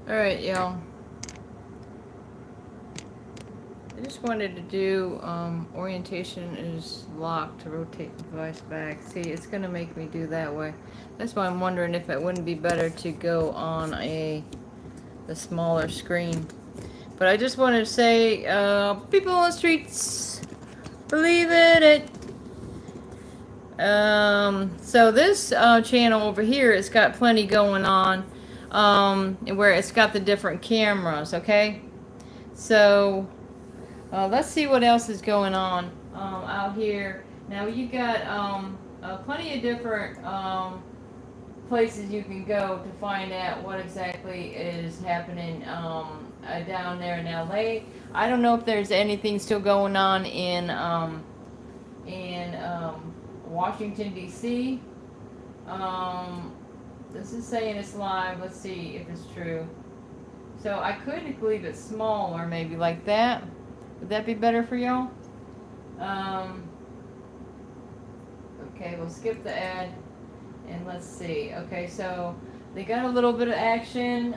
Alright, y'all. I just wanted to do orientation is locked to rotate the device back. See, it's gonna make me do that way. That's why I'm wondering if it wouldn't be better to go on the smaller screen. But I just wanted to say, people on the streets, believe it. So this channel over here, it's got plenty going on, where it's got the different cameras. Okay, so let's see what else is going on out here. Now you got plenty of different places you can go to find out what exactly is happening down there in LA. I don't know if there's anything still going on in Washington D.C. This is saying it's live. Let's see if it's true. So I could leave it smaller, maybe like that. Would that be better for y'all? Um, okay, we'll skip the ad and let's see. Okay, so they got a little bit of action.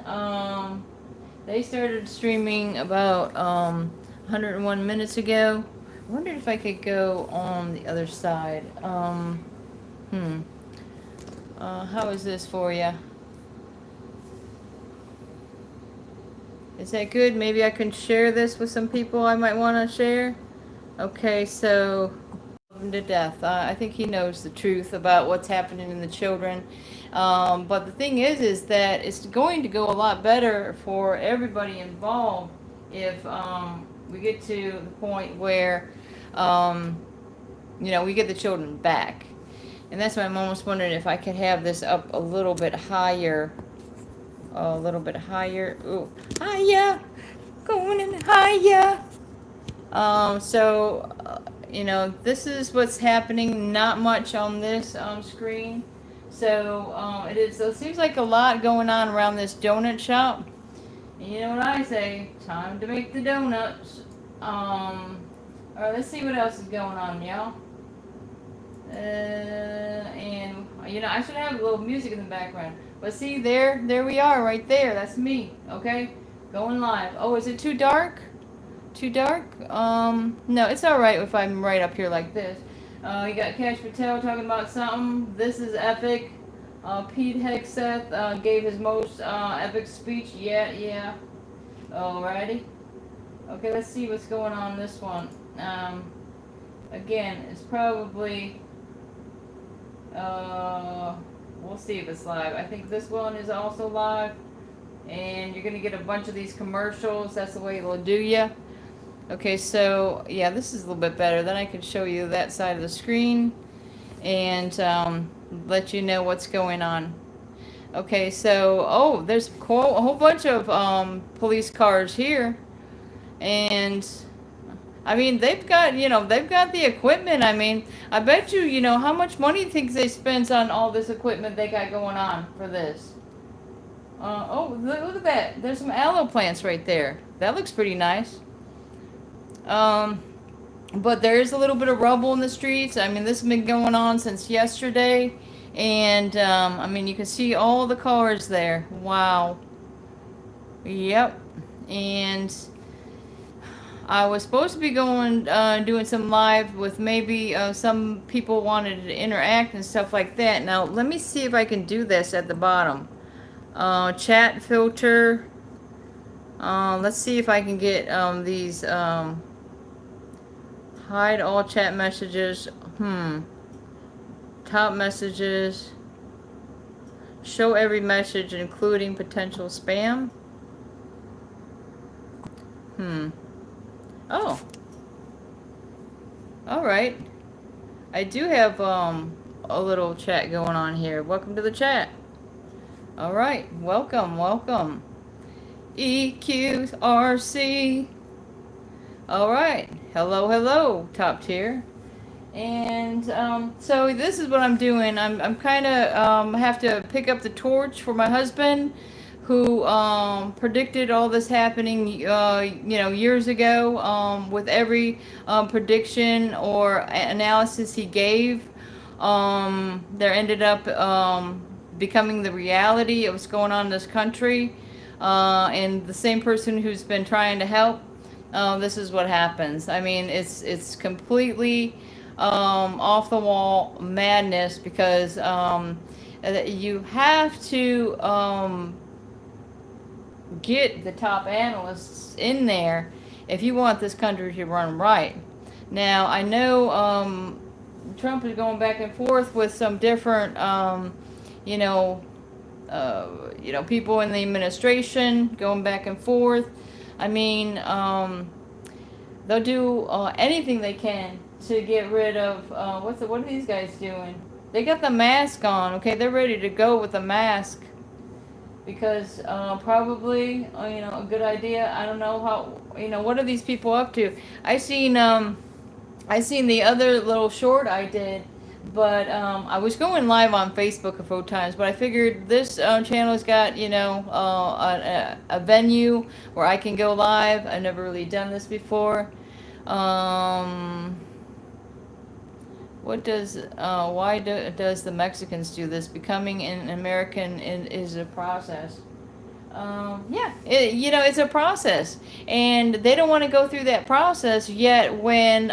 They started streaming about 101 minutes ago. I wondered if I could go on the other side. How is this for you? Is that good? Maybe I can share this with some people I might want to share. Okay, so love him to death. I think he knows the truth about what's happening in the children. But the thing is that it's going to go a lot better for everybody involved if we get to the point where, we get the children back. And that's why I'm almost wondering if I could have this up a little bit higher. A little bit higher. Ooh, higher. Going in higher. This is what's happening. Not much on this screen. So it seems like a lot going on around this donut shop. And you know what I say? Time to make the donuts. All right, let's see what else is going on, y'all. And I should have a little music in the background. But see, there we are, right there. That's me. Okay, going live. Oh, is it too dark? Too dark? No, it's all right if I'm right up here like this. You got Cash Patel talking about something. This is epic. Pete Hegseth gave his most epic speech. Yeah. Alrighty. Okay, let's see what's going on in this one. Again, it's probably. We'll see if it's live. I think this one is also live. And you're going to get a bunch of these commercials. That's the way it'll do you. Okay, so yeah, this is a little bit better. Then I can show you that side of the screen and let you know what's going on. Okay, so there's a whole bunch of police cars here, and I mean they've got the equipment. I mean, I bet you how much money do you think they spent on all this equipment they got going on for this. Look at that. There's some aloe plants right there. That looks pretty nice. But there is a little bit of rubble in the streets. I mean, this has been going on since yesterday. And, I mean, you can see all the cars there. Wow. Yep. And I was supposed to be going, doing some live with maybe some people wanted to interact and stuff like that. Now, let me see if I can do this at the bottom. Chat filter. Let's see if I can get these... hide all chat messages. Top messages. Show every message, including potential spam. Oh. Alright. I do have a little chat going on here. Welcome to the chat. Alright. Welcome. EQRC. Alright. Hello, top tier. And so this is what I'm doing. I'm kind of have to pick up the torch for my husband, who predicted all this happening, years ago. With every prediction or analysis he gave, there ended up becoming the reality of what's going on in this country. and the same person who's been trying to help, this is what happens. I mean, it's completely off the wall madness because you have to get the top analysts in there if you want this country to run right. Now, I know Trump is going back and forth with some different, you know, people in the administration going back and forth. I mean, they'll do anything they can to get rid of what are these guys doing? They got the mask on. Okay, they're ready to go with the mask because probably a good idea. I don't know how what are these people up to? I seen the other little short I did, but I was going live on Facebook a few times, but I figured this channel's got a venue where I can go live. I've never really done this before. Does the Mexicans do this? Becoming an American is a process. It's a process, and they don't want to go through that process yet. When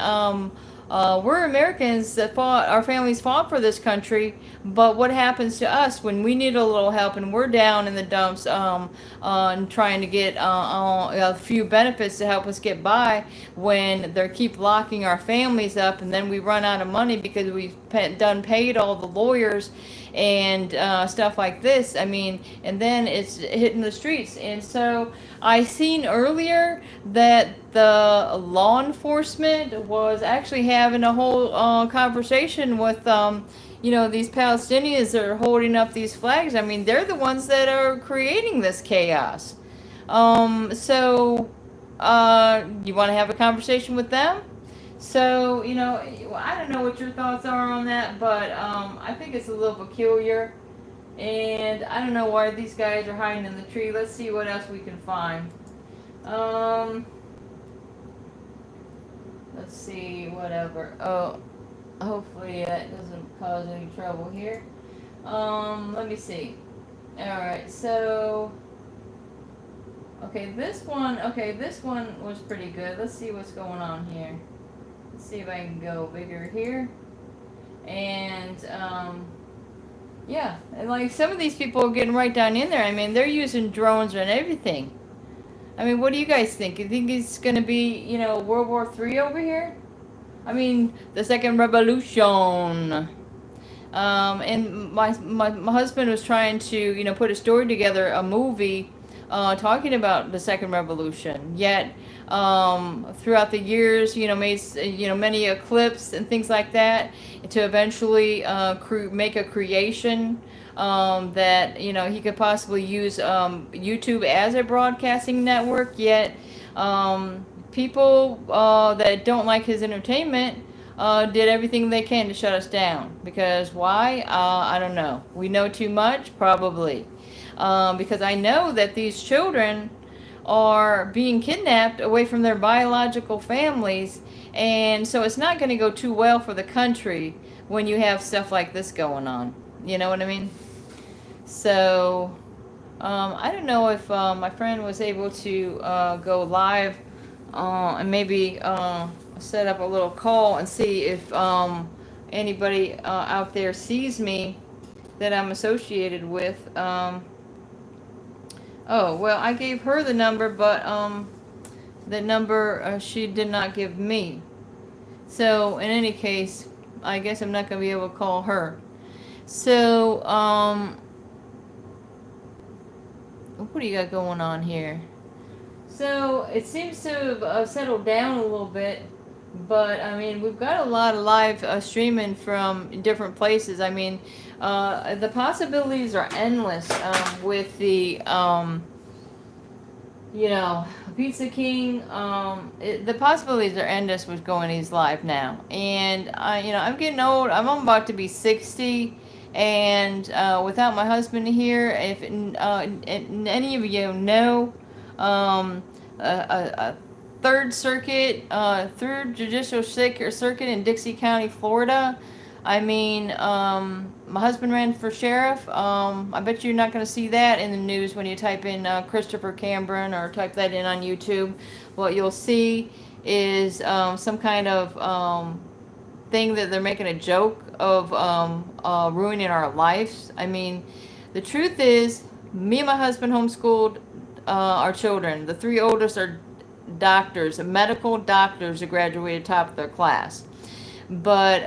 we're Americans that fought, our families fought for this country, but what happens to us when we need a little help and we're down in the dumps and trying to get a few benefits to help us get by, when they keep locking our families up, and then we run out of money because we've paid all the lawyers and stuff like this. I mean, and then it's hitting the streets. And so I seen earlier that the law enforcement was actually having a whole conversation with these Palestinians that are holding up these flags. I mean, they're the ones that are creating this chaos. So you want to have a conversation with them? So, I don't know what your thoughts are on that, but I think it's a little peculiar. And I don't know why these guys are hiding in the tree. Let's see what else we can find. Let's see, whatever. Oh, hopefully that doesn't cause any trouble here. Let me see. Alright, so... Okay, this one was pretty good. Let's see what's going on here. Let's see if I can go bigger here. And, and like some of these people are getting right down in there. I mean, they're using drones and everything. I mean, what do you guys think? You think it's going to be, World War III over here? I mean, the Second Revolution. And my husband was trying to, put a story together, a movie, talking about the Second Revolution. Yet, throughout the years, made many clips and things like that to eventually make a creation that he could possibly use YouTube as a broadcasting network. Yet, people that don't like his entertainment did everything they can to shut us down. Because why? I don't know. We know too much? Probably. Because I know that these children are being kidnapped away from their biological families, and so it's not going to go too well for the country when you have stuff like this going on. You know what I mean? So, I don't know if my friend was able to go live and maybe set up a little call and see if anybody out there sees me that I'm associated with. Oh, well, I gave her the number, but the number she did not give me. So, in any case, I guess I'm not going to be able to call her. So, what do you got going on here? So, it seems to have settled down a little bit, but, I mean, we've got a lot of live streaming from different places. I mean, the possibilities are endless with the, Pizza King. The possibilities are endless with going these live now. And, I'm getting old. I'm about to be 60. And without my husband here, if any of you know, a Third Circuit, Third Judicial Circuit in Dixie County, Florida, I mean, my husband ran for sheriff. I bet you're not going to see that in the news when you type in Christopher Cambron or type that in on YouTube. What you'll see is some kind of thing that they're making a joke of ruining our lives. I mean, the truth is, me and my husband homeschooled our children. The three oldest are doctors, medical doctors who graduated top of their class. But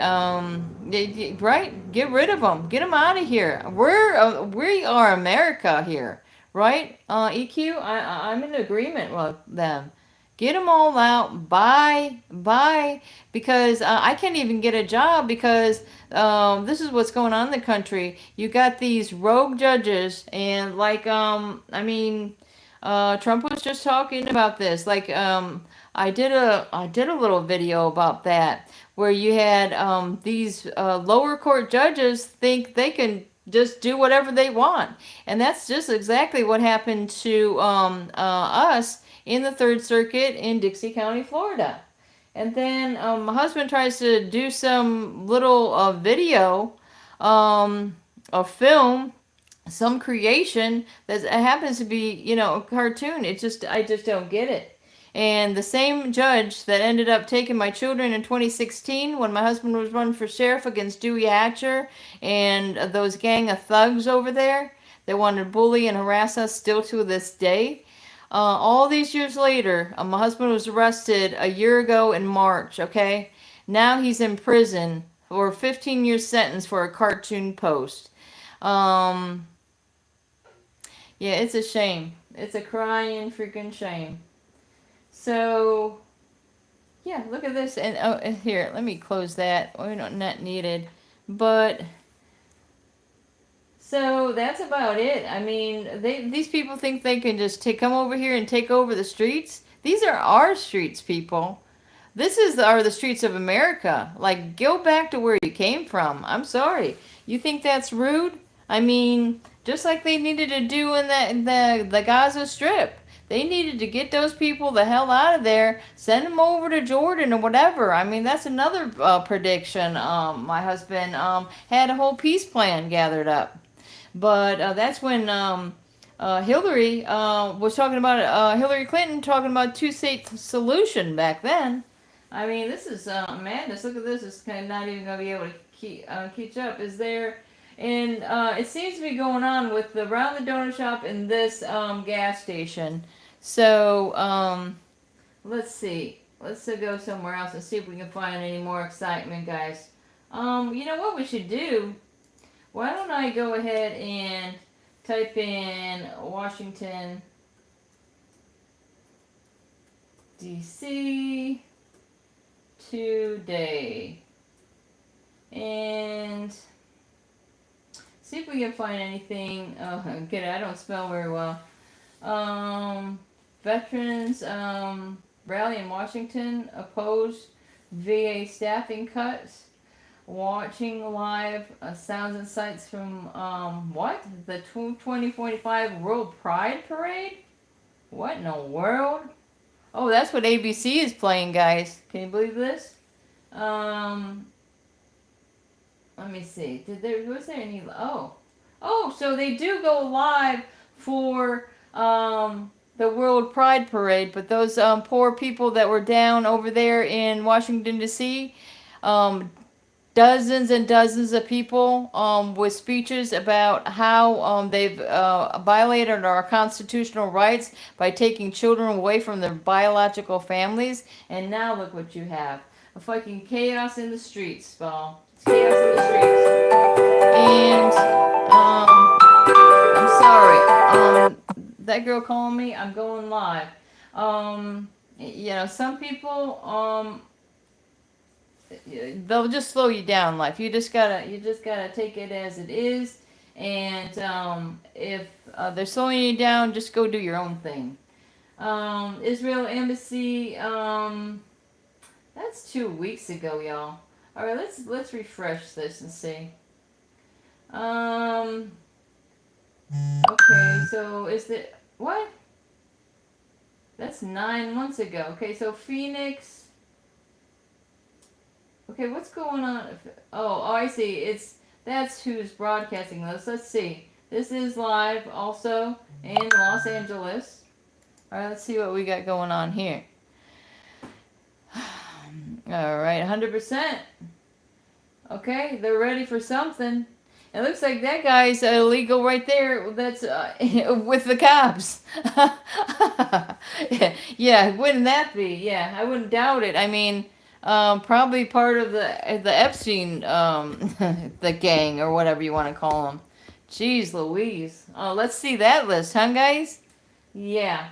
right, get rid of them, get them out of here. We are America here, right? EQ, I'm in agreement with them. Get them all out. Bye, because I can't even get a job because this is what's going on in the country. You got these rogue judges, and like I mean, Trump was just talking about this. Like I did a little video about that where you had these lower court judges think they can just do whatever they want, and that's just exactly what happened to us in the Third Circuit in Dixie County, Florida. And then my husband tries to do some little video, a film, some creation that happens to be, a cartoon. I just don't get it. And the same judge that ended up taking my children in 2016 when my husband was running for sheriff against Dewey Hatcher and those gang of thugs over there that wanted to bully and harass us still to this day. All these years later, my husband was arrested a year ago in March, okay? Now he's in prison for a 15-year sentence for a cartoon post. Yeah, it's a shame. It's a crying freaking shame. So, yeah, look at this. And here, let me close that. We're not needed. But, so that's about it. I mean, these people think they can just come over here and take over the streets. These are our streets, people. Are the streets of America. Like, go back to where you came from. I'm sorry. You think that's rude? I mean, just like they needed to do in the Gaza Strip. They needed to get those people the hell out of there, send them over to Jordan or whatever. I mean, that's another prediction. My husband had a whole peace plan gathered up. But that's when Hillary was talking about, Hillary Clinton talking about two-state solution back then. I mean, this is madness. Look at this. It's kind of not even going to be able to keep up. Is there... And it seems to be going on with the Around the Donut Shop and this gas station. So, let's see. Let's go somewhere else and see if we can find any more excitement, guys. You know what we should do? Why don't I go ahead and type in Washington, D.C. today. And... see if we can find anything. Oh, good. I don't spell very well. Veterans rally in Washington opposed VA staffing cuts. Watching live sounds and sights from what? The 2045 World Pride Parade? What in the world? Oh, that's what ABC is playing, guys. Can you believe this? Let me see. Was there any? Oh, so they do go live for the World Pride Parade, but those poor people that were down over there in Washington D.C., dozens and dozens of people with speeches about how they've violated our constitutional rights by taking children away from their biological families, and now look what you have. A fucking chaos in the streets, Paul. Chaos in the streets. And, I'm sorry. That girl calling me, I'm going live. Some people, they'll just slow you down in life. You just gotta take it as it is. And, if they're slowing you down, just go do your own thing. Israel Embassy, that's 2 weeks ago, y'all. All right, let's refresh this and see. Okay, so is it what? That's 9 months ago. Okay, so Phoenix. Okay, what's going on? Oh, I see. That's who's broadcasting this. Let's see. This is live also in Los Angeles. All right, let's see what we got going on here. All right, 100%. Okay, they're ready for something. It looks like that guy's illegal right there. That's with the cops. Yeah, wouldn't that be? Yeah, I wouldn't doubt it. I mean, probably part of the Epstein the gang or whatever you want to call them. Jeez Louise. Oh, let's see that list, huh, guys? Yeah.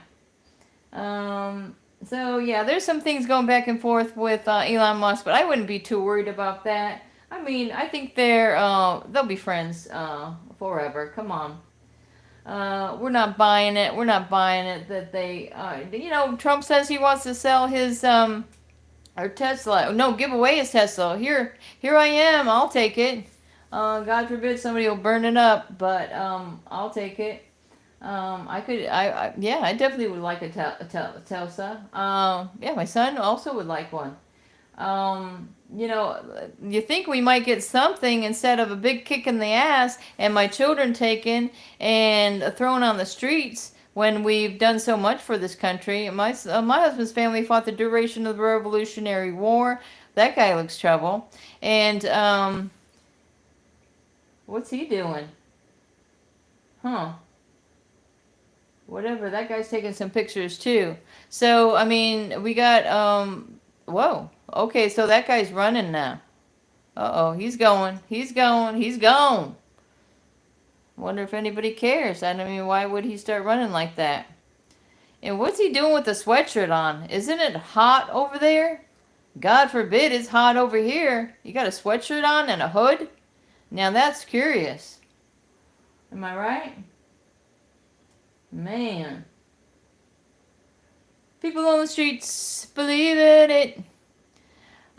So yeah, there's some things going back and forth with Elon Musk, but I wouldn't be too worried about that. I mean, I think they'll be friends forever. Come on. We're not buying it. We're not buying it that they, Trump says he wants to sell his, or Tesla. No, give away his Tesla. Here I am. I'll take it. God forbid somebody will burn it up, but, I'll take it. I definitely would like a Tesla. Yeah, my son also would like one. You think we might get something instead of a big kick in the ass and my children taken and thrown on the streets when we've done so much for this country. My husband's family fought the duration of the Revolutionary War. That guy looks trouble. And, what's he doing? Huh. Whatever, that guy's taking some pictures too. So, I mean, we got, whoa. Okay, so that guy's running now. Uh-oh, he's going. He's gone. Wonder if anybody cares. I mean, why would he start running like that? And what's he doing with the sweatshirt on? Isn't it hot over there? God forbid it's hot over here. You got a sweatshirt on and a hood? Now that's curious. Am I right? Man. People on the streets believe in it.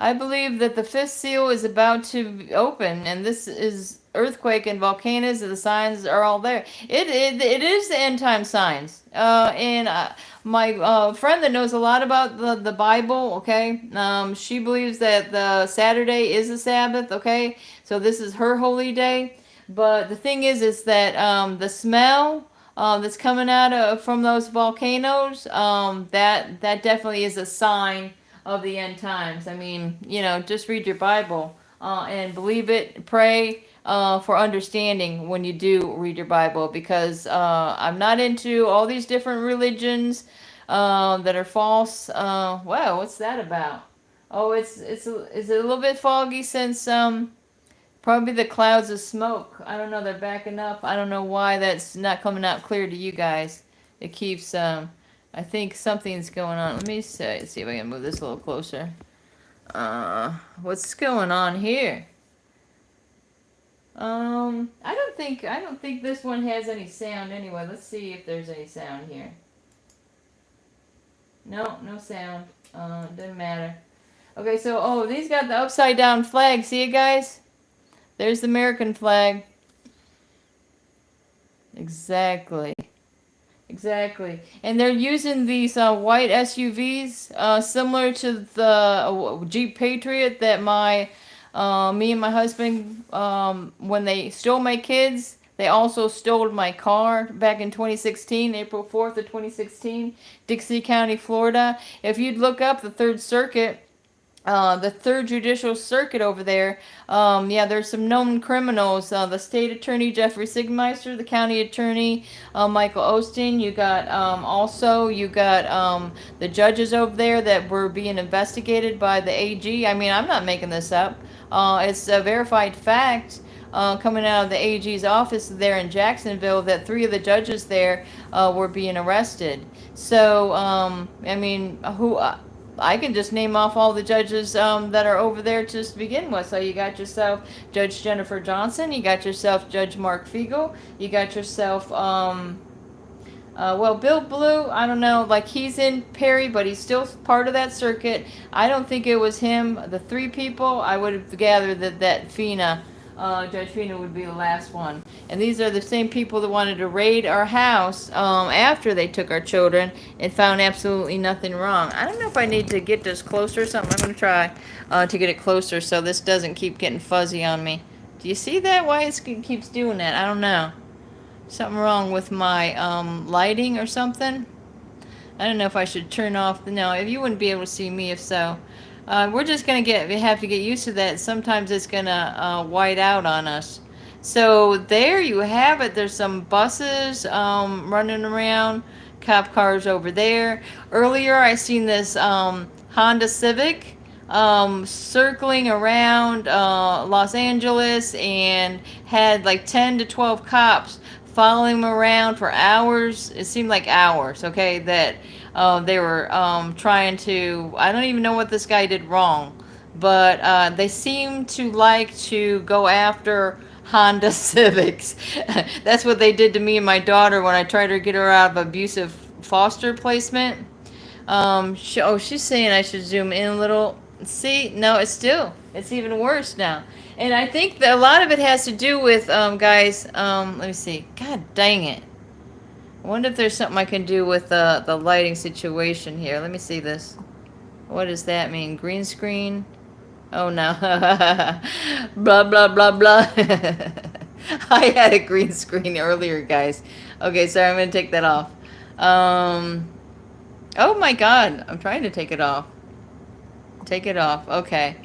I believe that the fifth seal is about to open, and this is earthquake and volcanoes. The signs are all there. It is the end time signs. My friend that knows a lot about the Bible, okay, she believes that the Saturday is the Sabbath, okay, so this is her holy day. But the thing is that the smell that's coming out from those volcanoes, that definitely is a sign of the end times. I mean, just read your Bible and believe it. Pray for understanding when you do read your Bible, because I'm not into all these different religions that are false. Wow, what's that about? Oh, is it a little bit foggy since probably the clouds of smoke. I don't know. They're backing up. I don't know why that's not coming out clear to you guys. It keeps I think something's going on. Let me see if I can move this a little closer. What's going on here? I don't think this one has any sound anyway. Let's see if there's any sound here. No sound. Doesn't matter. Okay, so these got the upside down flag. See it, guys? There's the American flag. Exactly. And they're using these white SUVs similar to the Jeep Patriot that me and my husband, when they stole my kids, they also stole my car back in 2016, April 4th of 2016, Dixie County, Florida. If you'd look up the Third Circuit, the Third Judicial Circuit over there, there's some known criminals. The state attorney, Jeffrey Sigmeister, the county attorney, Michael Osteen. You got the judges over there that were being investigated by the AG. I mean, I'm not making this up. It's a verified fact coming out of the AG's office there in Jacksonville that 3 of the judges there were being arrested. So, I mean, I can just name off all the judges that are over there just to begin with. So you got yourself Judge Jennifer Johnson, you got yourself Judge Mark Fiegel, you got yourself, Bill Blue, I don't know, like he's in Perry, but he's still part of that circuit. I don't think it was him. The 3 people, I would have gathered that Fina, Judge Fina would be the last one. And these are the same people that wanted to raid our house after they took our children and found absolutely nothing wrong. I don't know if I need to get this closer or something. I'm going to try to get it closer so this doesn't keep getting fuzzy on me. Do you see that? Why it keeps doing that? I don't know. Something wrong with my lighting or something. I don't know if I should turn off. No, if you wouldn't be able to see me if so. We're just going to have to get used to that. Sometimes it's going to white out on us. So there you have it. There's some buses running around, cop cars over there. Earlier I seen this Honda Civic circling around Los Angeles and had like 10 to 12 cops following him around for hours. It seemed like hours, okay, that they were trying to, I don't even know what this guy did wrong, but they seem to like to go after Honda Civics. That's what they did to me and my daughter when I tried to get her out of abusive foster placement. She's saying I should zoom in a little. See, no, it's even worse now. And I think that a lot of it has to do with, guys, let me see. God dang it. I wonder if there's something I can do with the lighting situation here. Let me see this. What does that mean? Green screen? Oh, no. Blah, blah, blah, blah. I had a green screen earlier, guys. Okay, sorry, I'm going to take that off. Oh, my God. I'm trying to take it off. Take it off. Okay.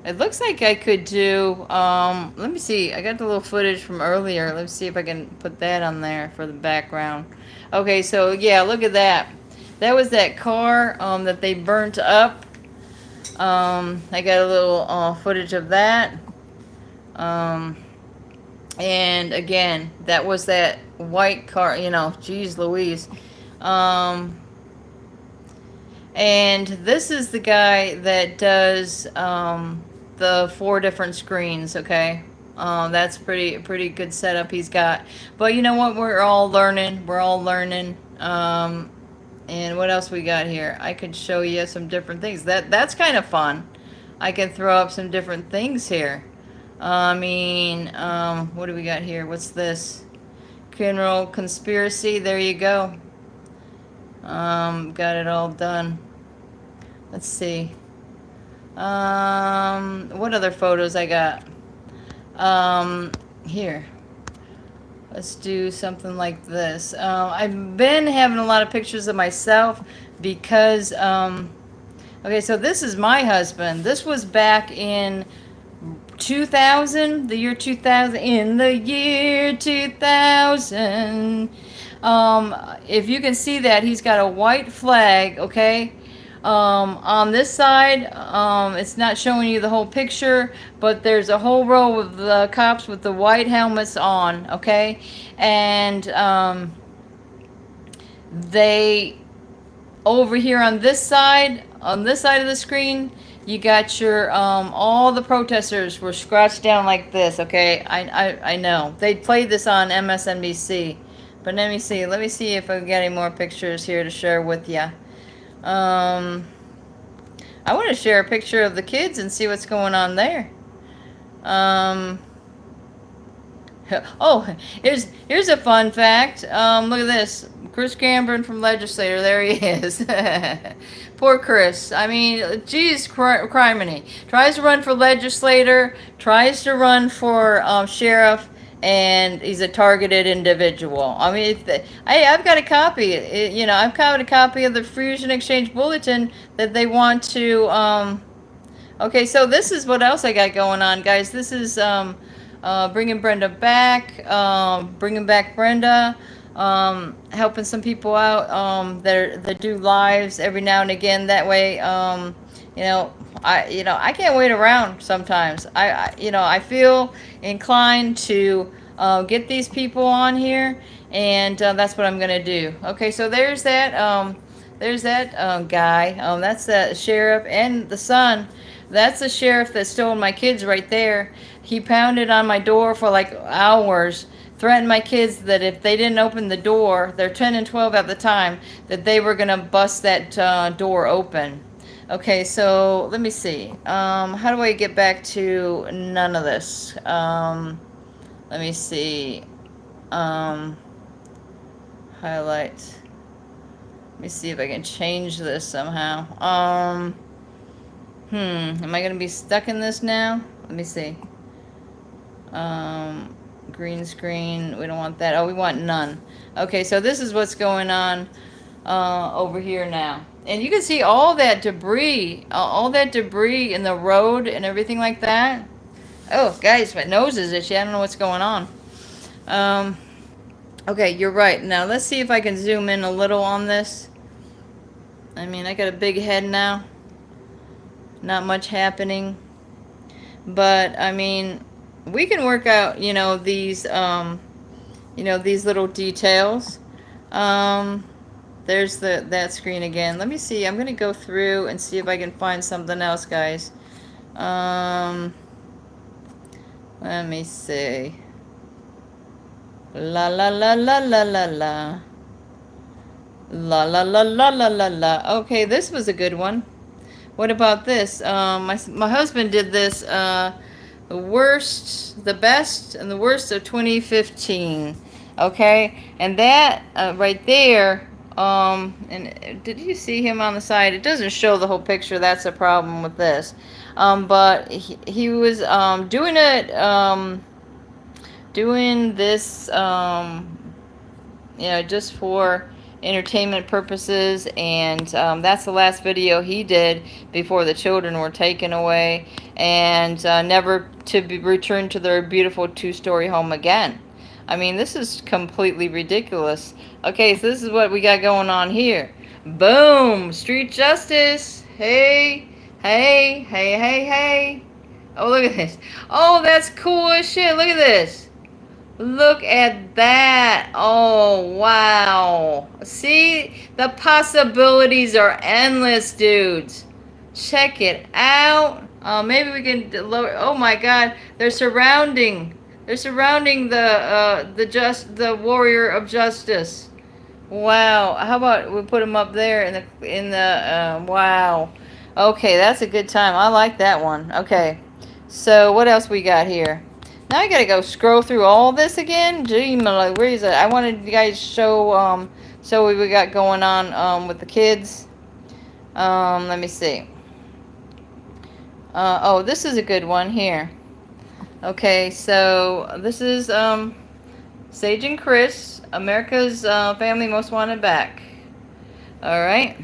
It looks like I could do, let me see. I got the little footage from earlier. Let's see if I can put that on there for the background. Okay, so, yeah, look at that. That was that car that they burnt up. I got a little footage of that. And again, that was that white car, you know, geez Louise. And this is the guy that does the 4 different screens, okay? That's pretty good setup he's got. But you know what? We're all learning. And what else we got here? I could show you some different things. That's kind of fun. I can throw up some different things here. I mean, what do we got here? What's this? Criminal conspiracy. There you go. Got it all done. Let's see. What other photos I got? Here. Let's do something like this. I've been having a lot of pictures of myself because, okay, so this is my husband. This was back in 2000, the year 2000, in the year 2000. If you can see that, he's got a white flag, okay? On this side, it's not showing you the whole picture, but there's a whole row of the cops with the white helmets on, okay? And they, over here on this side of the screen, you got your, all the protesters were scratched down like this, okay? I know. They played this on MSNBC. But let me see if I get any more pictures here to share with you. I want to share a picture of the kids and see what's going on there. Oh, here's a fun fact. Look at this. Chris Gambrin from Legislator. There he is. Poor Chris. I mean, geez, criminy. Tries to run for legislator, tries to run for sheriff, and he's a targeted individual. I mean, I've got a copy. I've got a copy of the Fusion Exchange Bulletin that they want to. Okay, so this is what else I got going on, guys. This is bringing Brenda back, bringing back Brenda, helping some people out that do lives every now and again. That way, I can't wait around sometimes. I feel inclined to get these people on here, and that's what I'm gonna do. Okay, so there's that guy. That's the sheriff and the son. That's the sheriff that stole my kids right there. He pounded on my door for like hours, threatened my kids that if they didn't open the door, they're 10 and 12 at the time, that they were gonna bust that door open. Okay, so let me see. How do I get back to none of this? Let me see. Um, highlight. Let me see if I can change this somehow. Am I gonna be stuck in this now? Let me see. Um, green screen. We don't want that. Oh, we want none. Okay, so this is what's going on over here now. And you can see all that debris, all that debris in the road and everything like that. Oh, guys, my nose is itchy. I don't know what's going on. Um, okay, you're right. Now, let's see if I can zoom in a little on this. I mean, I got a big head now. Not much happening. But, I mean, we can work out, these little details. There's that screen again. Let me see. I'm going to go through and see if I can find something else, guys. Let me see. La la la la la la la. La la la la la la la. Okay, this was a good one. What about this? My husband did this. The best, and the worst of 2015. Okay, and that right there. And did you see him on the side? It doesn't show the whole picture. That's the problem with this. But he was doing it. Doing this. Just for entertainment purposes, and that's the last video he did before the children were taken away and never to be returned to their beautiful two-story home again. I mean, this is completely ridiculous. Okay, so this is what we got going on here. Boom! Street justice. Hey, hey, hey, hey, hey. Oh, look at this. Oh, that's cool as shit. Look at this. Look at that. Oh, wow. See? The possibilities are endless, dudes. Check it out. Maybe we can lower. Oh my God. They're surrounding the warrior of justice. Wow. How about we put them up there wow. Okay, that's a good time. I like that one. Okay. So, what else we got here? Now I gotta go scroll through all this again. Gee, where is it? I wanted you guys to show what we got going on with the kids. Let me see. Oh, this is a good one here. Okay, so this is Sage and Chris, America's Family Most Wanted Back. All right,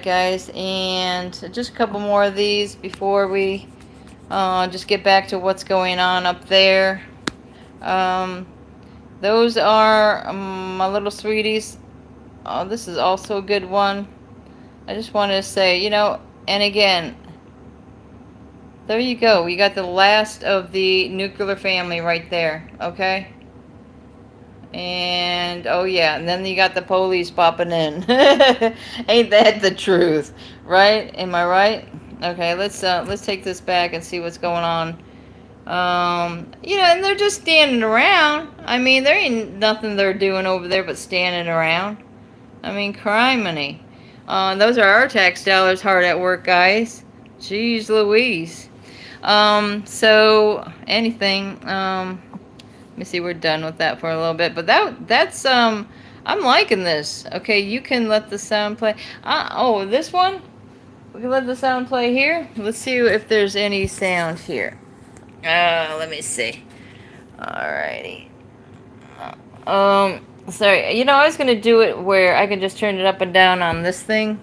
guys, and just a couple more of these before we. Just get back to what's going on up there. Those are my little sweeties. Oh, this is also a good one. I just wanted to say, and again, there you go. We got the last of the nuclear family right there, okay? And, oh yeah, and then you got the police popping in. Ain't that the truth, right? Am I right? Okay, let's take this back and see what's going on. And they're just standing around. I mean, there ain't nothing they're doing over there but standing around. I mean, criminy. Those are our tax dollars hard at work, guys. Jeez Louise. So anything. Let me see. We're done with that for a little bit, but that's I'm liking this. Okay, you can let the sound play. Oh, this one. We can let the sound play here. Let's see if there's any sound here. Let me see. Alrighty. Sorry. I was gonna do it where I can just turn it up and down on this thing.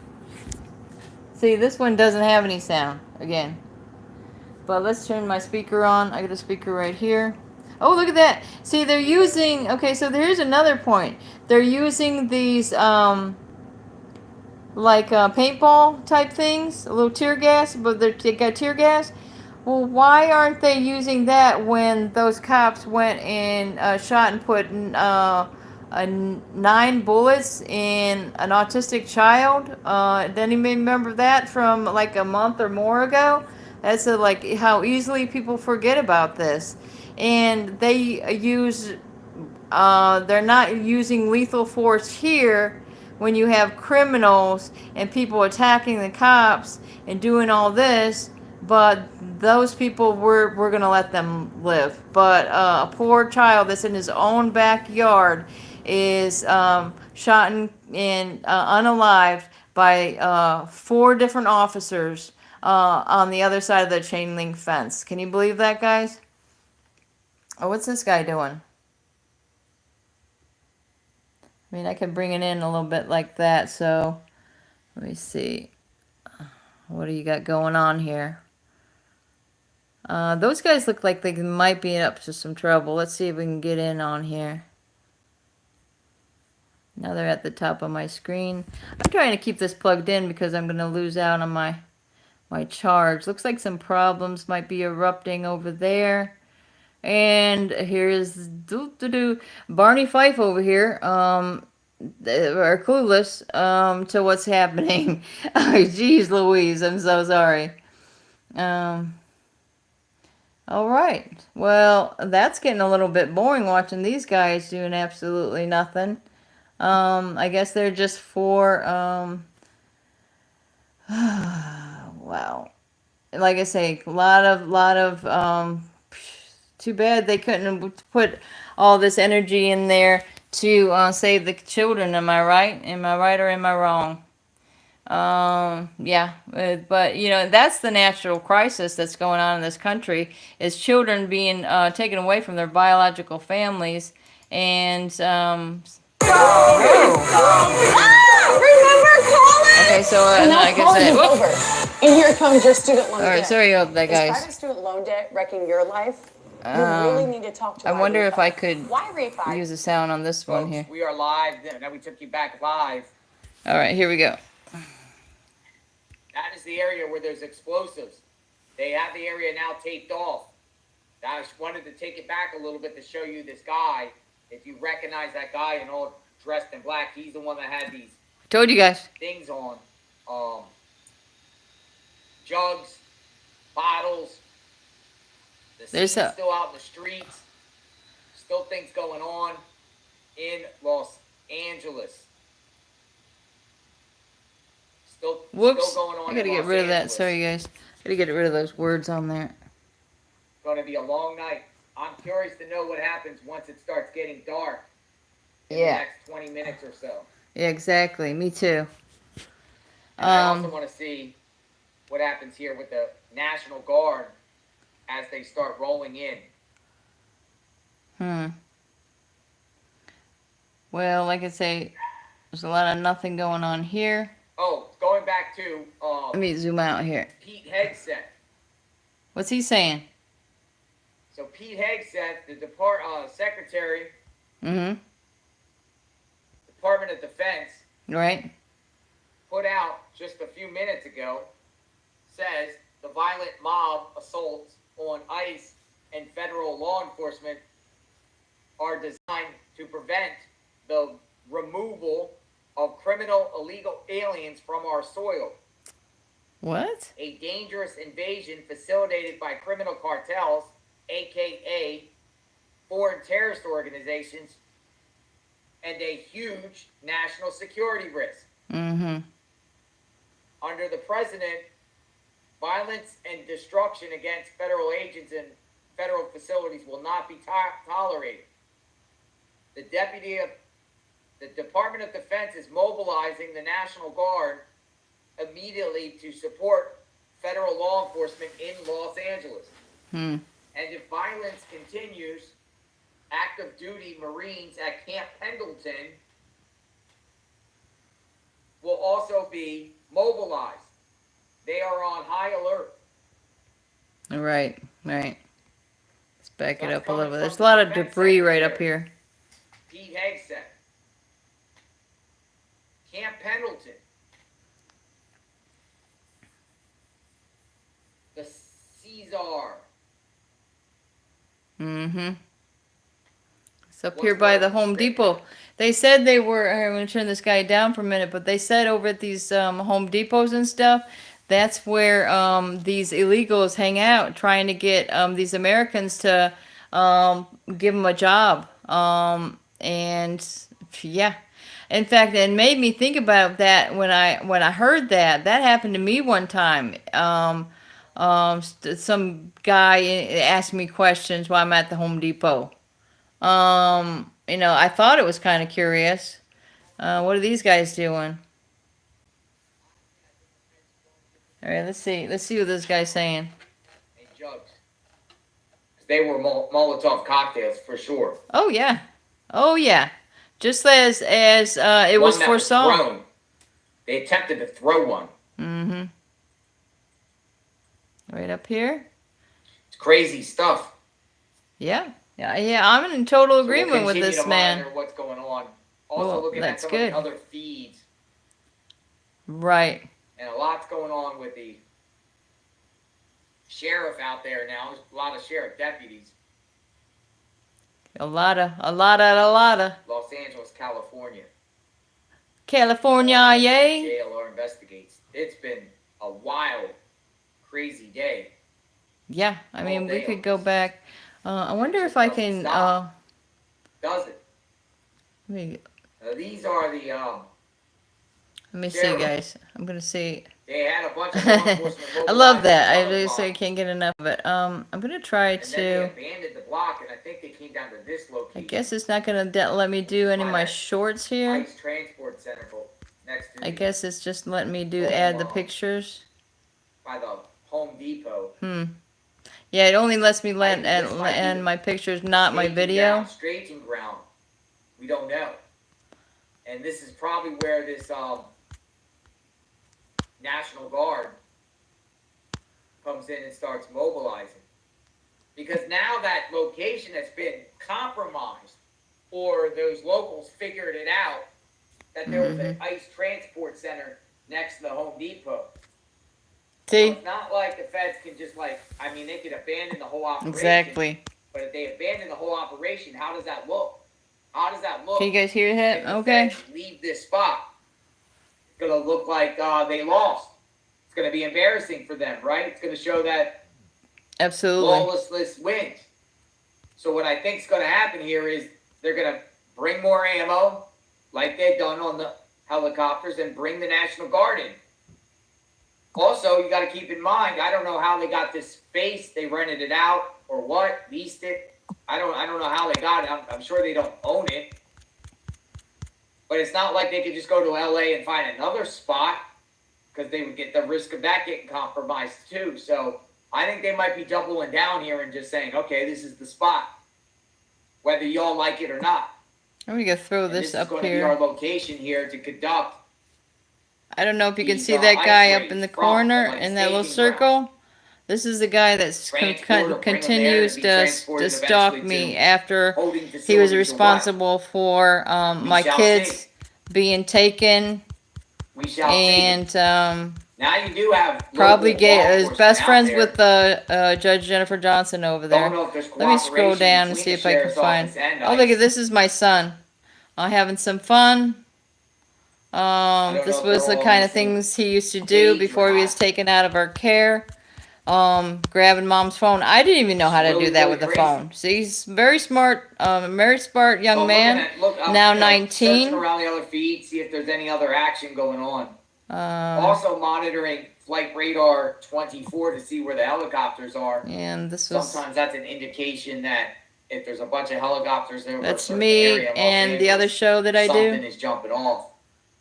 See, this one doesn't have any sound again. But let's turn my speaker on. I got a speaker right here. Oh, look at that. See, they're using. Okay, so here's another point. They're using these paintball type things, a little tear gas, but they got tear gas. Well, why aren't they using that when those cops went and shot and put 9 bullets in an autistic child? Does anybody remember that from like a month or more ago? That's how easily people forget about this. And they they're not using lethal force here, when you have criminals and people attacking the cops and doing all this, but those people we're gonna let them live. But a poor child that's in his own backyard is shot unalived by 4 different officers on the other side of the chain link fence. Can you believe that, guys? Oh, what's this guy doing? I mean, I could bring it in a little bit like that. So let me see. What do you got going on here? Those guys look like they might be up to some trouble. Let's see if we can get in on here. Now they're at the top of my screen. I'm trying to keep this plugged in because I'm going to lose out on my charge. Looks like some problems might be erupting over there. And here's Barney Fife over here. Are clueless to what's happening. Oh, geez Louise, I'm so sorry. All right. Well, that's getting a little bit boring watching these guys doing absolutely nothing. I guess they're just for wow. Like I say, a lot of too bad they couldn't put all this energy in there to save the children. Am I right? Am I right or am I wrong? Yeah, but you know, that's the natural crisis that's going on in this country, is children being taken away from their biological families. And remember, Colin? okay, so like I said, over. And here comes your student loan debt. All right, sorry about that, guys. Is private student loan debt wrecking your life? You really need to talk to I wonder if I could Refi? use the sound on this one here. We are live. Now we took you back live. All right, here we go. That is the area where there's explosives. They have the area now taped off. I just wanted to take it back a little bit to show you this guy. If you recognize that guy in all dressed in black, he's the one that had these Told you guys. things on. Jugs, bottles. The There's scene's still out in the streets. Still things going on in Los Angeles. Still going on. I gotta get rid of that. Sorry, guys. Gotta get rid of those words on there. Going to be a long night. I'm curious to know what happens once it starts getting dark. In Yeah. the next 20 minutes or so. Yeah, exactly. Me too. And I also want to see what happens here with the National Guard as they start rolling in. Well, like I say, there's a lot of nothing going on here. Oh, going back to Let me zoom out here. Pete Hegseth. What's he saying? So Pete Hegseth, the Secretary, Mm-hmm. Department of Defense, Right? put out just a few minutes ago, says the violent mob assaults on ICE and federal law enforcement are designed to prevent the removal of criminal illegal aliens from our soil. What? A dangerous invasion facilitated by criminal cartels, aka foreign terrorist organizations, and a huge national security risk. Mm-hmm. Under the president, violence and destruction against federal agents and federal facilities will not be tolerated. The deputy of the Department of Defense is mobilizing the National Guard immediately to support federal law enforcement in Los Angeles. And if violence continues, active duty Marines at Camp Pendleton will also be mobilized. They are on high alert. Right. Let's back it That's up a little bit. coming There's a from lot the of Defense debris right up Secretary. here. Pete Hegseth. Camp Pendleton. The Caesar. Mm-hmm. It's up here by the Home Depot. They said they were, I'm going to turn this guy down for a minute, but they said over at these Home Depots and stuff, that's where these illegals hang out, trying to get these Americans to give them a job and Yeah. In fact, it made me think about that when I heard that. That happened to me one time. Some guy asked me questions while I'm at the Home Depot. I thought it was kind of curious. What are these guys doing? All right, let's see. Let's see what this guy's saying. And jugs. They were Molotov cocktails for sure. Oh yeah, oh yeah. Just as it was One that foresaw. thrown. They attempted to throw one. Mm-hmm. Right up here. It's crazy stuff. Yeah, yeah. I'm in total So agreement with continue this to man. monitor what's going on. Also Well, looking at that's some good. of the other feeds. Right. And a lot's going on with the sheriff out there now. There's a lot of sheriff deputies. A lot of. Los Angeles, California. California, yay. JLR investigates. It's been a wild, crazy day. Yeah, I mean, All we day could on go this. back. I wonder if I can. Stop. Does it? Let me These are the see, Sheriff. guys. I'm gonna see. they had a bunch of law enforcement. I love that. I mobilized just say I can't get enough of it. I'm gonna try and then they to. abandoned the block, and I think they came down to this I location. guess it's not gonna let me do any of my shorts here. ICE Transport Center next to I the- guess it's just letting me add the pictures. by the Home Depot. Yeah, it only lets me let This might be and the my pictures, not my Staging video. ground, staging ground. We don't know. And this is probably where this National Guard comes in and starts mobilizing. Because now that location has been compromised, or those locals figured it out, that there was an ICE transport center next to the Home Depot. So See? it's not like the feds can just they could abandon the whole operation. Exactly. But if they abandon the whole operation, how does that look? How does that look? Can you guys hear if that? the Okay. feds leave this spot? It's gonna look like they lost. It's gonna be embarrassing for them, right? It's gonna show that Absolutely. lawlessness wins. So what I think is gonna happen here is they're gonna bring more ammo, like they've done on the helicopters, and bring the National Guard in. Also, you got to keep in mind, I don't know how they got this space. They rented it out or what, leased it. I don't know how they got it. I'm sure they don't own it. But it's not like they could just go to LA and find another spot, because they would get the risk of that getting compromised too. So I think they might be doubling down here and just saying, okay, this is the spot, whether y'all like it or not. I'm gonna throw And this is up going to be our here. location here to conduct. I don't know if you can These see are that guy ice up in the raids from, corner like, in that little staging circle. This is the guy that's continues to stalk me after he was responsible for my kids being taken We shall see. and Now you do have probably local law is enforcement best out friends there. with Judge Jennifer Johnson over there. Don't know if there's Let me scroll cooperation down and between see the if I can sheriff's find. office and Oh, look ICE. at this is my son. Having some fun. don't This know if was they're the all kind on of the same things he used to page do or before he was not. taken out of our care. Grabbing mom's phone. I didn't even know how to do Really, that really with the crazy. phone. See, he's very smart, very smart young So man. I'm now searching 19. around the other feeds, see if there's any other action going on. Um, Also monitoring Flight Radar 24 to see where the helicopters are. and this was Sometimes that's an indication that if there's a bunch of helicopters over a that's certain me area in Los and the other Angeles, show that I something do. is jumping off.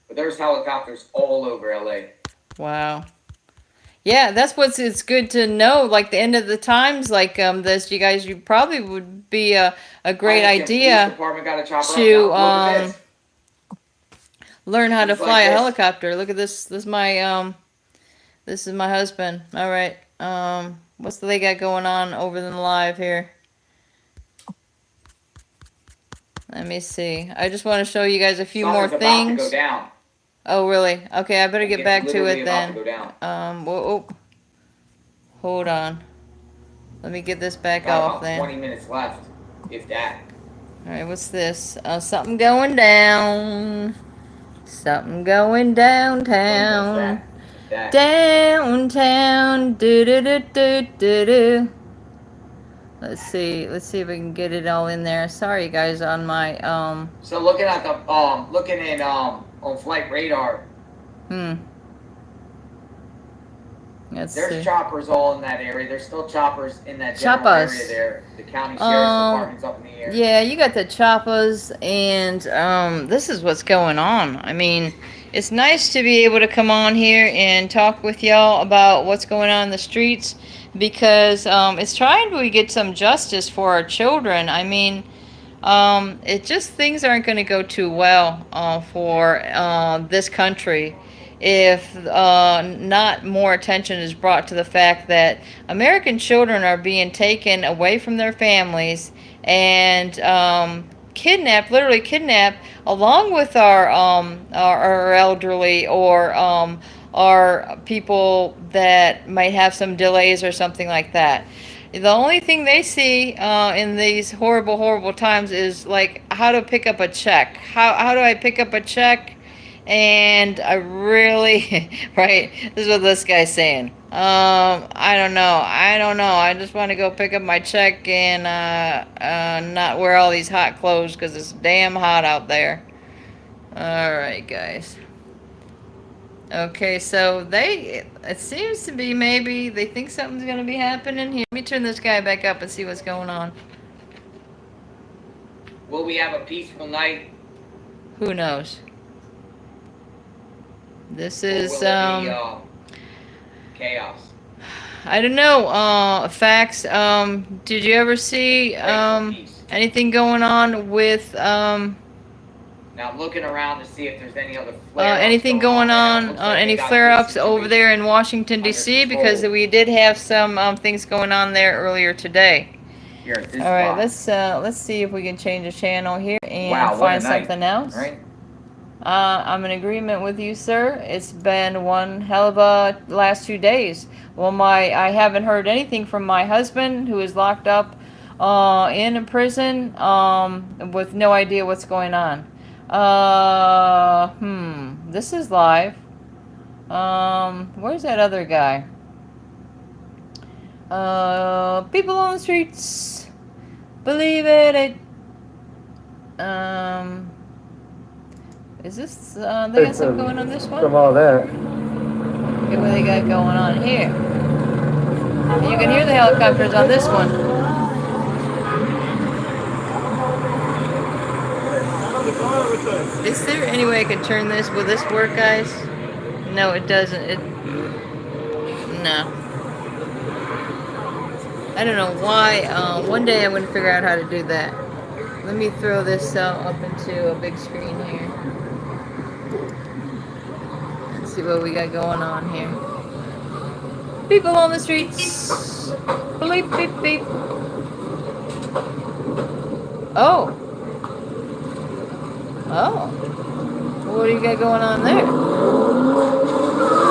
But there's helicopters all over LA. Wow. Yeah, that's what's it's good to know. Like the end of the times, like this, you guys, you probably would be a great I think the police idea department got a chopper to, up. Now, look at this. learn how to Looks like fly a this. helicopter. Look at this. This is my husband. All right. What's they got going on over in the live here? Let me see. I just want to show you guys a few more Something's about to things. go down. Oh, really? Okay, I better get It's back to literally it about to then. go down. Whoa. Hold on. Let me get this back Got off about then. 20 minutes left, if that. All right, what's this? Something going down. Something going downtown. That. Downtown. Do do do do do do. Let's see. Let's see if we can get it all in there. Sorry, guys, on my So looking at the looking in on flight radar, Hmm. Let's there's see. choppers all in that area. There's still choppers in that general area Choppas. there. The county sheriff's department's up in the air. Yeah, you got the choppas, and this is what's going on. I mean, it's nice to be able to come on here and talk with y'all about what's going on in the streets, because it's trying to get some justice for our children. I mean, it just things aren't going to go too well for this country if not more attention is brought to the fact that American children are being taken away from their families and kidnapped, literally kidnapped, along with our elderly or our people that might have some delays or something like that. The only thing they see in these horrible, horrible times is like how to pick up a check. How do I pick up a check? And I really, right, this is what this guy's saying. I don't know. I just want to go pick up my check and not wear all these hot clothes because it's damn hot out there. All right, guys. Okay, so it seems to be maybe they think something's going to be happening here. Let me turn this guy back up and see what's going on. Will we have a peaceful night? Who knows? This Or is, will it be, chaos? I don't know, Facts, did you ever see, anything going on with, Now I'm looking around to see if there's any other flare-ups anything going on, Looks like any they got flare-ups this over there in Washington, under D.C.? Because control. we did have some, things going on there earlier today. Here at this All right, spot. let's see if we can change the channel here and Wow, what a find night, something else. right? I'm in agreement with you, sir. It's been one hell of a last 2 days. Well, I haven't heard anything from my husband, who is locked up in a prison with no idea what's going on. This is live. Where's that other guy? People on the streets, believe it. Is this, they got something going on this one? From all that. Okay, what they got going on here? You can hear the helicopters on this one. Is there any way I could turn this? Will this work, guys? No, it doesn't. No. I don't know why. One day I'm going to figure out how to do that. Let me throw this up into a big screen here. Let's see what we got going on here. People on the streets. Bleep, beep, beep. Oh. Oh. What do you got going on there?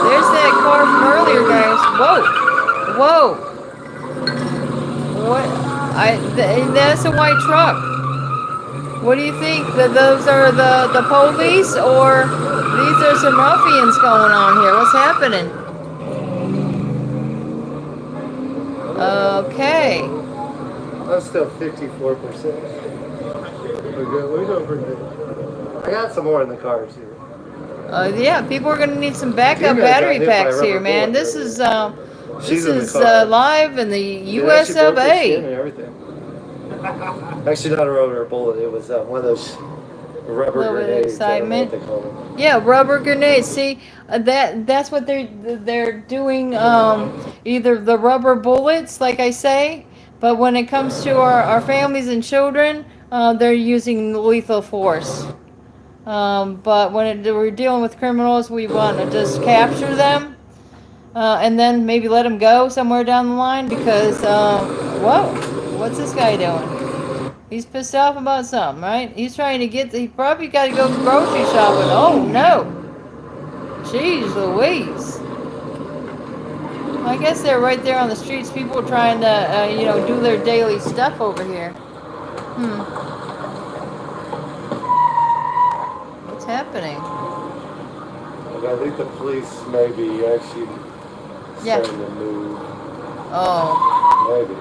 There's that car from earlier, guys. Whoa. Whoa. What? That's a white truck. What do you think? That those are the police, or these are some ruffians going on here? What's happening? Okay. I'm still 54%. We're good. We're doing pretty good. I got some more in the cars here. Yeah, people are gonna need some backup Tina got battery hit by a packs here, rubber man. bullet This is She's in the car. live in the Yeah, US she broke of her skin A. and everything. Actually, not a rubber bullet. It was one of those rubber Little bit of grenades. I don't know what excitement. they call them. Yeah, rubber grenades. See, that's what they're doing. Either the rubber bullets, like I say, but when it comes to our families and children, they're using lethal force. But when we're dealing with criminals, we want to just capture them, and then maybe let them go somewhere down the line because, whoa, what's this guy doing? He's pissed off about something, right? He's trying to he probably got to go grocery shopping. Oh, no. Jeez Louise. I guess they're right there on the streets. People trying to, do their daily stuff over here. What's happening? And I think the police may be actually Yeah. starting to move. Oh. Maybe.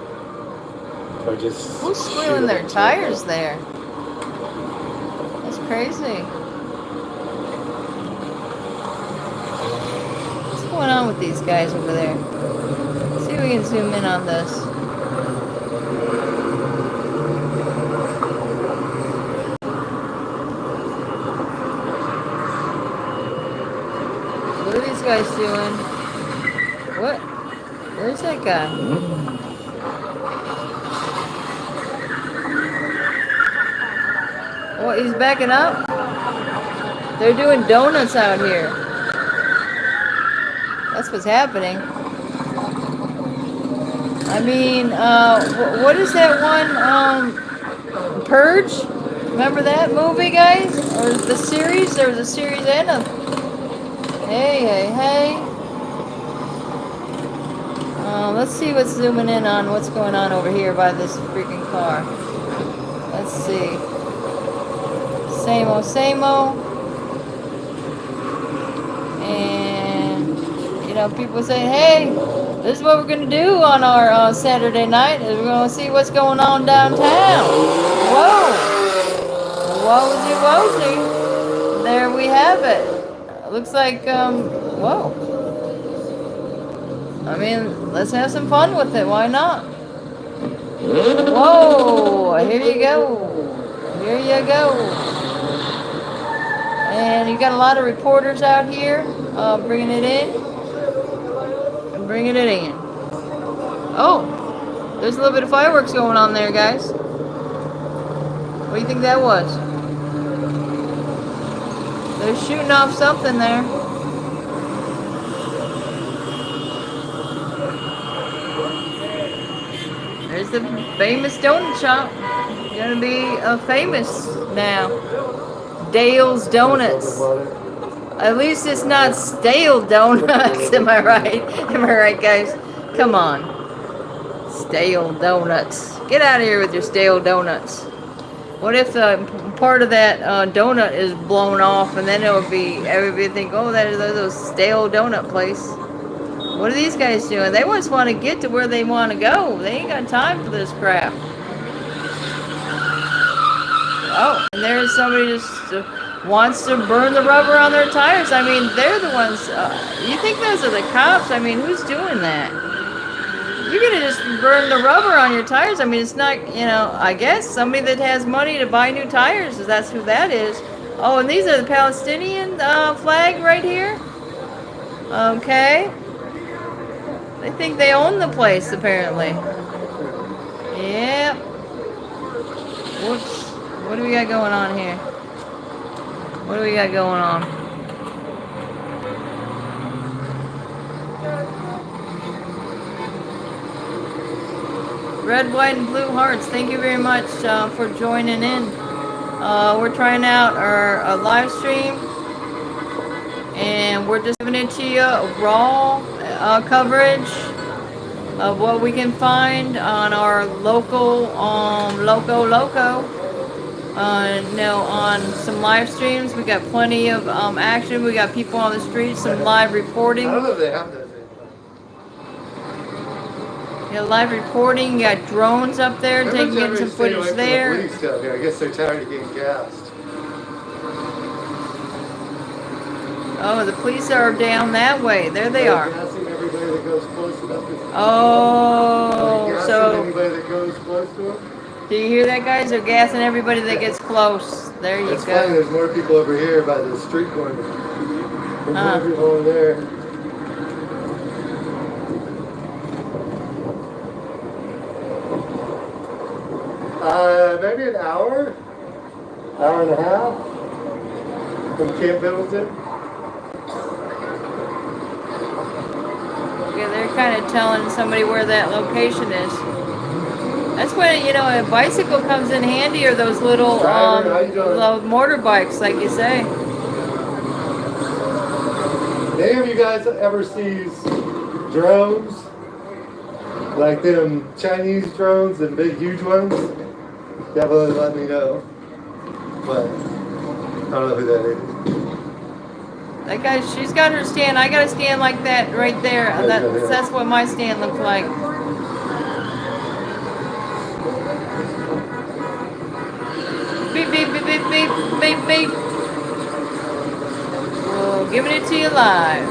Or just Who's shoot squealing their them. tires there? That's crazy. What's going on with these guys over there? Let's see if we can zoom in on this. What are these guys doing? What? Where's that guy? What, he's backing up? They're doing donuts out here. That's what's happening. I mean, what is that one, Purge? Remember that movie, guys? Or the series? There was a series and a... Hey. Let's see what's zooming in on what's going on over here by this freaking car. Let's see. Same old. And, you know, people say, hey, this is what we're going to do on our Saturday night. Is we're going to see what's going on downtown. Whoa. Whoa-zy. There we have it. Looks like, whoa. I mean, let's have some fun with it. Why not? Whoa. Here you go. And you got a lot of reporters out here bringing it in. Oh, there's a little bit of fireworks going on there, guys. What do you think that was? They're shooting off something there. There's the famous donut shop. Gonna be famous now. Dale's Donuts. At least it's not stale donuts. Am I right, guys? Come on. Stale donuts. Get out of here with your stale donuts. What if part of that donut is blown off, and then it would be everybody think, oh, that is a stale donut place. What are these guys doing? They just want to get to where they want to go. They ain't got time for this crap. Oh, and there's somebody just wants to burn the rubber on their tires. I mean, they're the ones. You think those are the cops? I mean, who's doing that? You're gonna just burn the rubber on your tires. I mean, it's not, you know, I guess somebody that has money to buy new tires, if that's who that is. Oh, and these are the Palestinian flag right here. Okay. They think they own the place, apparently. Yep. Whoops. What do we got going on here? Red, white, and blue hearts. Thank you very much for joining in. We're trying out our live stream. And we're just giving it to you raw coverage of what we can find on our local Loco. On some live streams, we got plenty of action. We got people on the streets, some live reporting. I don't know if they have that. You got live reporting. You got drones up there getting some footage there. The police down here. I guess they're tired of getting gassed. Oh, the police are down that way. There they are. Gassing everybody that goes close enough. Oh, so anybody that goes close to them? do you hear that, guys? They're gassing everybody that gets close. There you It's go. funny, there's more people over here by the street corner. There's more people over there. Maybe an hour and a half from Camp Pendleton. Yeah, they're kind of telling somebody where that location is. That's when, you know, a bicycle comes in handy, or those little little motorbikes, like you say. Any of you guys ever sees drones? Like them Chinese drones and big huge ones? Definitely let me know. But I don't know who that is. That guy, she's got her stand. I got a stand like that right there. That's what my stand looks like. beep, beep, beep. We're giving it to you live.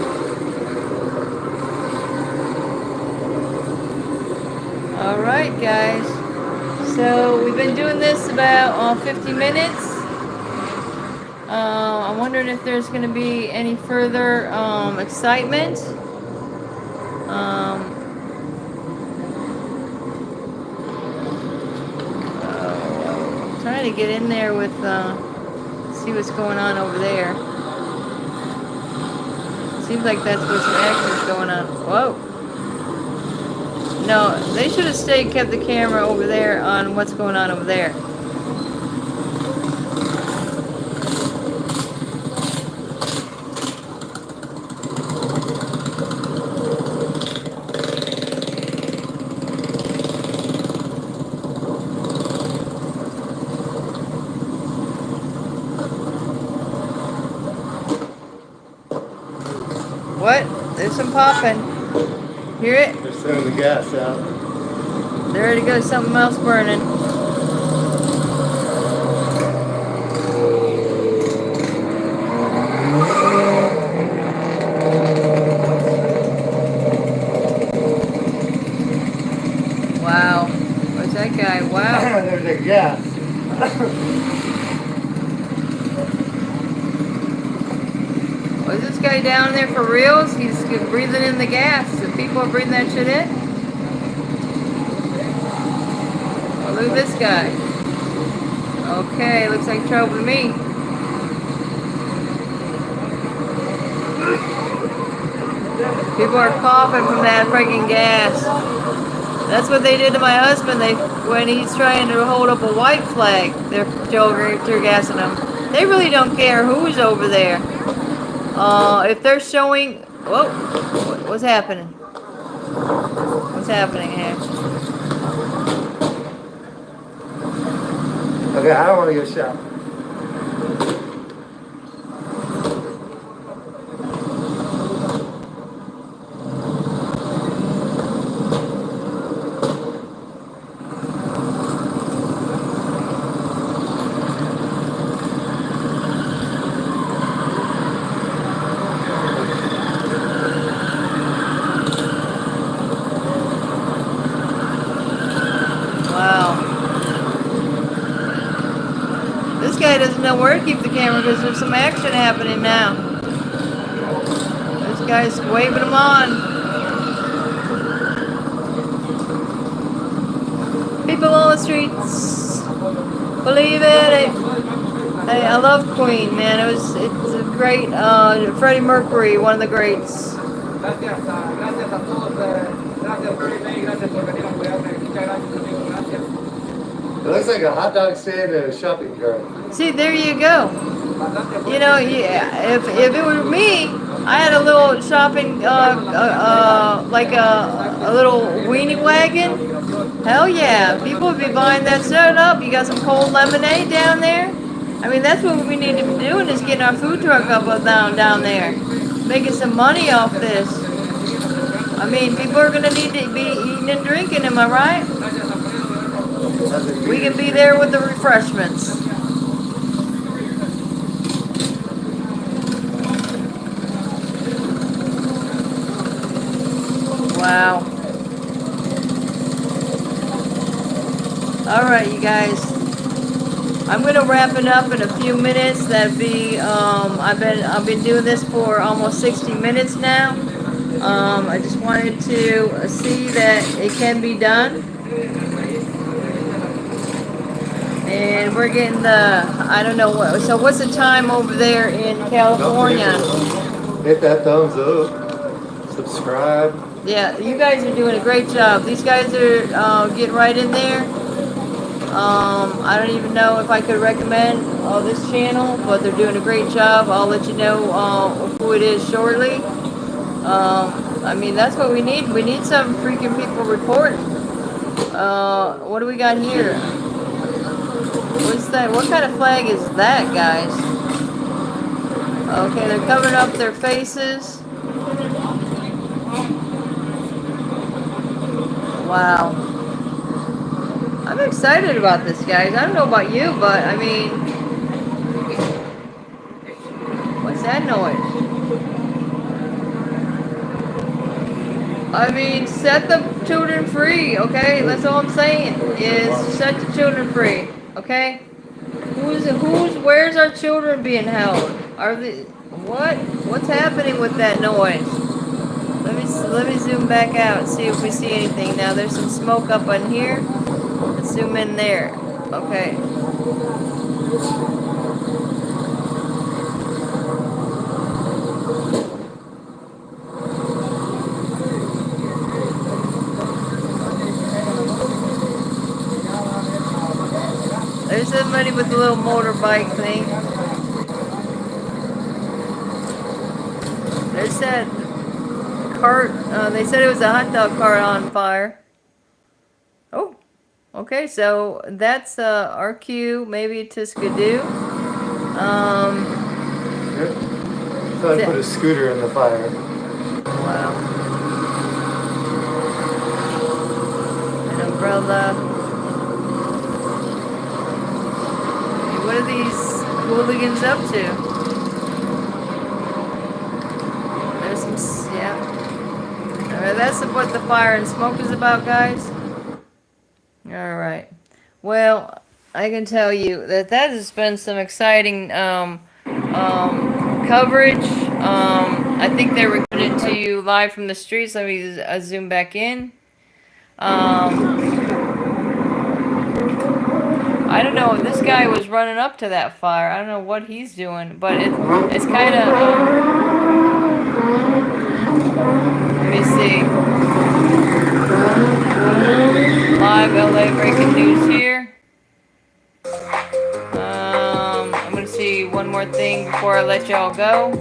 All right, guys. So we've been doing this about 50 minutes. I'm wondering if there's going to be any further excitement. I'm trying to get in there with, see what's going on over there. Seems like that's where some action's going on. Whoa. No, they should have kept the camera over there on what's going on over there. What? There's some popping. Hear it? They're sending the gas out. There it goes, something else burning. Wow. Where's that guy? Wow. There's the gas. Was this guy down there for reals? He's breathing in the gas. The people are breathing that shit in? Oh, look at this guy. Okay, looks like trouble to me. People are coughing from that freaking gas. That's what they did to my husband. When he's trying to hold up a white flag, they're tear gassing him. They really don't care who's over there. If they're showing, whoa, what's happening? What's happening here? Okay, I don't want to get shot. This guy doesn't know where to keep the camera because there's some action happening now. This guy's waving them on. People on the streets, believe it. Hey, I love Queen, man. It's a great, Freddie Mercury, one of the greats. It looks like a hot dog stand and a shopping cart. See, there you go. You know, yeah, if it were me, I had a little shopping, like a little weenie wagon. Hell yeah, people would be buying that shit up. You got some cold lemonade down there? I mean, that's what we need to be doing, is getting our food truck up down there. Making some money off this. I mean, people are going to need to be eating and drinking, am I right? We can be there with the refreshments. Wow. All right, you guys. I'm gonna wrap it up in a few minutes. That'd be I've been doing this for almost 60 minutes now. I just wanted to see that it can be done. And we're getting I don't know what, so what's the time over there in California? Hit that thumbs up. Subscribe. Yeah, you guys are doing a great job. These guys are getting right in there. I don't even know if I could recommend this channel, but they're doing a great job. I'll let you know who it is shortly. I mean, that's what we need. We need some freaking people reporting. What do we got here? What's that? What kind of flag is that, guys? Okay, they're covering up their faces. Wow. I'm excited about this, guys. I don't know about you, but I mean, that noise? I mean, set the children free, okay? That's all I'm saying, is set the children free, okay? Where's our children being held? Are they, what's happening with that noise? Let me zoom back out and see if we see anything. Now, there's some smoke up on here. Let's zoom in there, okay. There's somebody with a little motorbike thing. There's that cart. They said it was a hot dog cart on fire. Oh, okay. So that's RQ, maybe to Skidoo. So I put a scooter in the fire. Wow. An umbrella. What are these hooligans up to? There's some, yeah. Alright, that's what the fire and smoke is about, guys. Alright. Well, I can tell you that has been some exciting coverage. I think they recorded it to you live from the streets. Let me zoom back in. I don't know. This guy was running up to that fire. I don't know what he's doing, but it's kind of. Let me see. Live LA breaking news here. I'm gonna see one more thing before I let y'all go.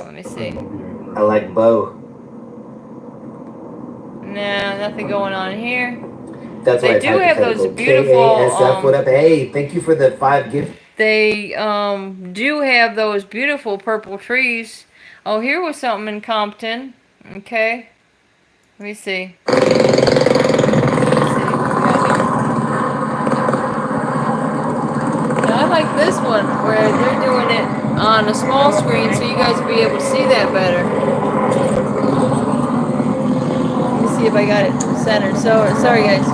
Let me see. I like Bo. No, nothing going on here. That's They what do have those beautiful. KASF, what up? Hey, thank you for the 5 gifts. They do have those beautiful purple trees. Oh, here was something in Compton. Okay. Let me see. Now, I like this one where they're doing it on a small screen so you guys will be able to see that better. Let me see if I got it centered. So, sorry guys.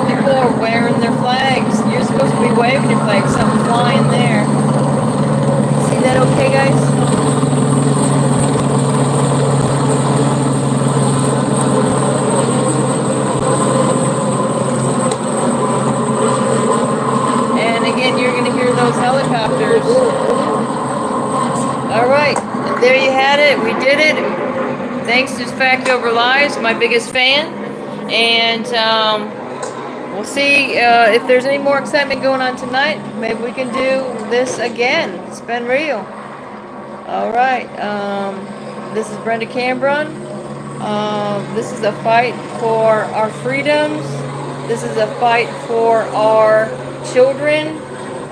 People are wearing their flags. You're supposed to be waving your flag. Something flying there. See that okay, guys? And again, you're going to hear those helicopters. Alright, there you had it. We did it. Thanks to Fact Over Lies, my biggest fan. And we'll see if there's any more excitement going on tonight. Maybe we can do this again. It's been real. Alright, this is Brenda Cambron. This is a fight for our freedoms. This is a fight for our children,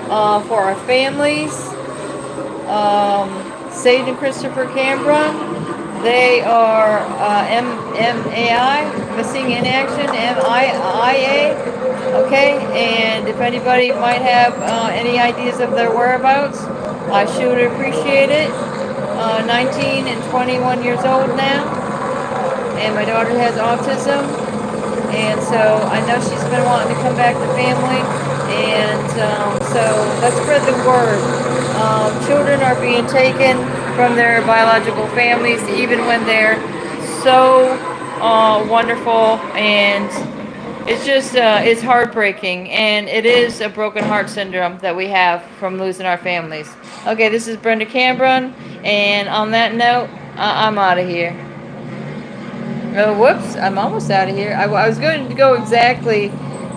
for our families. Sage and Christopher Cambron. They are MAI, Missing in Action, MIA. Okay, and if anybody might have any ideas of their whereabouts, I sure would appreciate it. 19 and 21 years old now, and my daughter has autism, and so I know she's been wanting to come back to family, and so let's spread the word. Children are being taken from their biological families, even when they're so wonderful, and it's just it's heartbreaking, and it is a broken heart syndrome that we have from losing our families. Okay, this is Brenda Cambron, and on that note, I'm out of here. Oh, whoops, I'm almost out of here. I was going to go exactly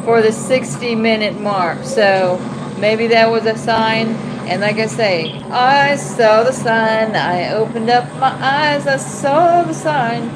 for the 60-minute mark, so maybe that was a sign. And like I say, I saw the sign, I opened up my eyes, I saw the sign.